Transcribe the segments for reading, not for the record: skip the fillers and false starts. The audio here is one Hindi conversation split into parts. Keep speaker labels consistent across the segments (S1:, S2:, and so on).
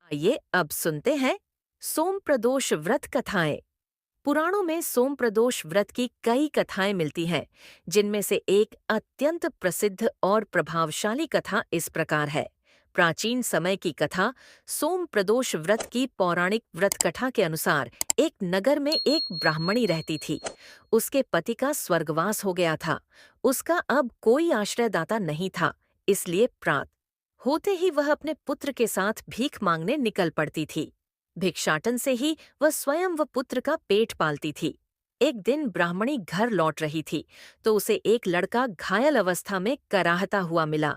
S1: आइए अब सुनते हैं सोम प्रदोष व्रत कथाएं। पुराणों में सोम प्रदोष व्रत की कई कथाएं मिलती हैं, जिनमें से एक अत्यंत प्रसिद्ध और प्रभावशाली कथा इस प्रकार है। प्राचीन समय की कथा सोम प्रदोष व्रत की पौराणिक व्रत कथा के अनुसार एक नगर में एक ब्राह्मणी रहती थी। उसके पति का स्वर्गवास हो गया था। उसका अब कोई आश्रयदाता नहीं था, इसलिए प्रात होते ही वह अपने पुत्र के साथ भीख मांगने निकल पड़ती थी। भिक्षाटन से ही वह स्वयं व पुत्र का पेट पालती थी। एक दिन ब्राह्मणी घर लौट रही थी तो उसे एक लड़का घायल अवस्था में कराहता हुआ मिला।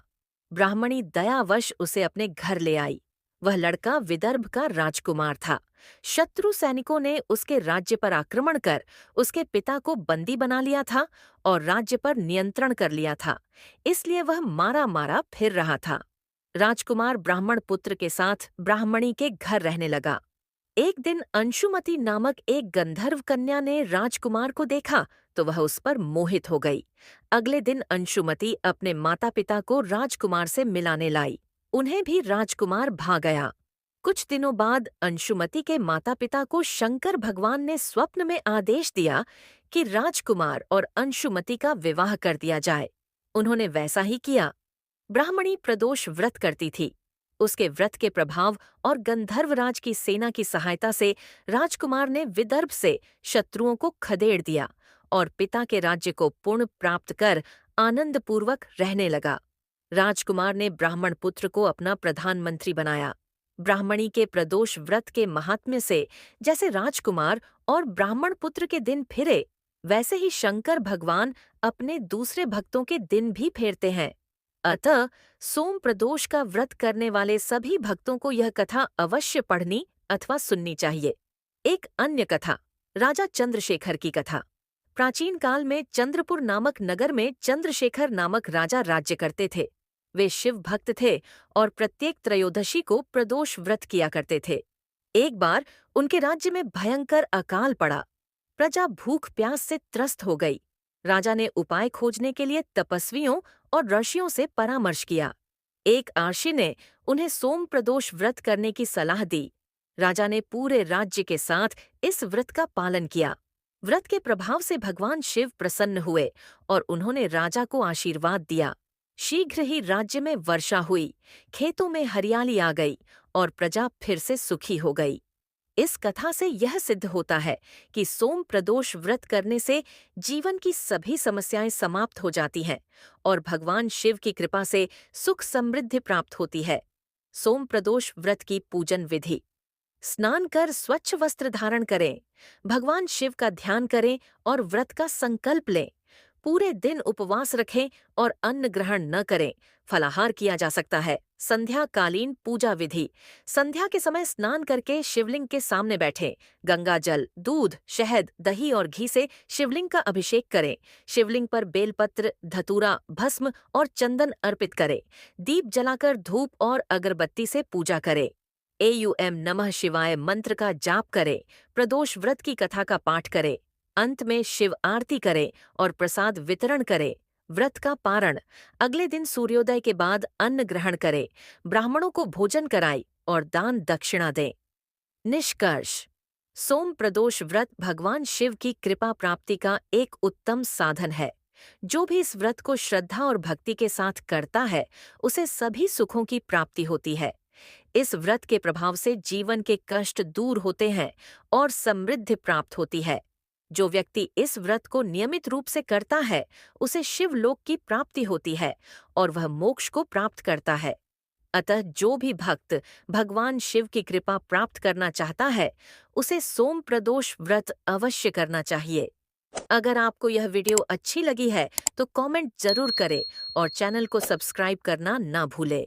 S1: ब्राह्मणी दयावश उसे अपने घर ले आई। वह लड़का विदर्भ का राजकुमार था। शत्रु सैनिकों ने उसके राज्य पर आक्रमण कर उसके पिता को बंदी बना लिया था और राज्य पर नियंत्रण कर लिया था। इसलिए वह मारा मारा फिर रहा था। राजकुमार ब्राह्मण पुत्र के साथ ब्राह्मणी के घर रहने लगा। एक दिन अंशुमति नामक एक गंधर्व कन्या ने राजकुमार को देखा तो वह उस पर मोहित हो गई। अगले दिन अंशुमति अपने माता पिता को राजकुमार से मिलाने लाई। उन्हें भी राजकुमार भा गया। कुछ दिनों बाद अंशुमति के माता पिता को शंकर भगवान ने स्वप्न में आदेश दिया कि राजकुमार और अंशुमति का विवाह कर दिया जाए। उन्होंने वैसा ही किया। ब्राह्मणी प्रदोष व्रत करती थी। उसके व्रत के प्रभाव और गंधर्वराज की सेना की सहायता से राजकुमार ने विदर्भ से शत्रुओं को खदेड़ दिया और पिता के राज्य को पुण्य प्राप्त कर आनंदपूर्वक रहने लगा। राजकुमार ने ब्राह्मण पुत्र को अपना प्रधानमंत्री बनाया। ब्राह्मणी के प्रदोष व्रत के महात्म्य से जैसे राजकुमार और ब्राह्मण पुत्र के दिन फिरे, वैसे ही शंकर भगवान अपने दूसरे भक्तों के दिन भी फेरते हैं। अतः सोम प्रदोष का व्रत करने वाले सभी भक्तों को यह कथा अवश्य पढ़नी अथवा सुननी चाहिए। एक अन्य कथा, राजा चंद्रशेखर की कथा। प्राचीन काल में चंद्रपुर नामक नगर में चंद्रशेखर नामक राजा राज्य करते थे। वे शिव भक्त थे और प्रत्येक त्रयोदशी को प्रदोष व्रत किया करते थे। एक बार उनके राज्य में भयंकर अकाल पड़ा। प्रजा भूख प्यास से त्रस्त हो गई। राजा ने उपाय खोजने के लिए तपस्वियों और ऋषियों से परामर्श किया। एक आर्षि ने उन्हें सोम प्रदोष व्रत करने की सलाह दी। राजा ने पूरे राज्य के साथ इस व्रत का पालन किया। व्रत के प्रभाव से भगवान शिव प्रसन्न हुए और उन्होंने राजा को आशीर्वाद दिया। शीघ्र ही राज्य में वर्षा हुई, खेतों में हरियाली आ गई और प्रजा फिर से सुखी हो गई। इस कथा से यह सिद्ध होता है कि सोम प्रदोष व्रत करने से जीवन की सभी समस्याएं समाप्त हो जाती हैं और भगवान शिव की कृपा से सुख समृद्धि प्राप्त होती है। सोम प्रदोष व्रत की पूजन विधि। स्नान कर स्वच्छ वस्त्र धारण करें, भगवान शिव का ध्यान करें और व्रत का संकल्प लें। पूरे दिन उपवास रखें और अन्न ग्रहण न करें। फलाहार किया जा सकता है। संध्या कालीन पूजा विधि। संध्या के समय स्नान करके शिवलिंग के सामने बैठें। गंगा जल, दूध, शहद, दही और घी से शिवलिंग का अभिषेक करें। शिवलिंग पर बेलपत्र, धतूरा, भस्म और चंदन अर्पित करें। दीप जलाकर धूप और अगरबत्ती से पूजा करें। एयूएम नमः शिवाय मंत्र का जाप करें। प्रदोष व्रत की कथा का पाठ करें। अंत में शिव आरती करें और प्रसाद वितरण करें। व्रत का पारण। अगले दिन सूर्योदय के बाद अन्न ग्रहण करें। ब्राह्मणों को भोजन कराएं और दान दक्षिणा दें। निष्कर्ष। सोम प्रदोष व्रत भगवान शिव की कृपा प्राप्ति का एक उत्तम साधन है। जो भी इस व्रत को श्रद्धा और भक्ति के साथ करता है, उसे सभी सुखों की प्राप्ति होती है। इस व्रत के प्रभाव से जीवन के कष्ट दूर होते हैं और समृद्धि प्राप्त होती है। जो व्यक्ति इस व्रत को नियमित रूप से करता है, उसे शिवलोक की प्राप्ति होती है और वह मोक्ष को प्राप्त करता है। अतः जो भी भक्त भगवान शिव की कृपा प्राप्त करना चाहता है, उसे सोम प्रदोष व्रत अवश्य करना चाहिए। अगर आपको यह वीडियो अच्छी लगी है तो कमेंट जरूर करें और चैनल को सब्सक्राइब करना ना भूलें।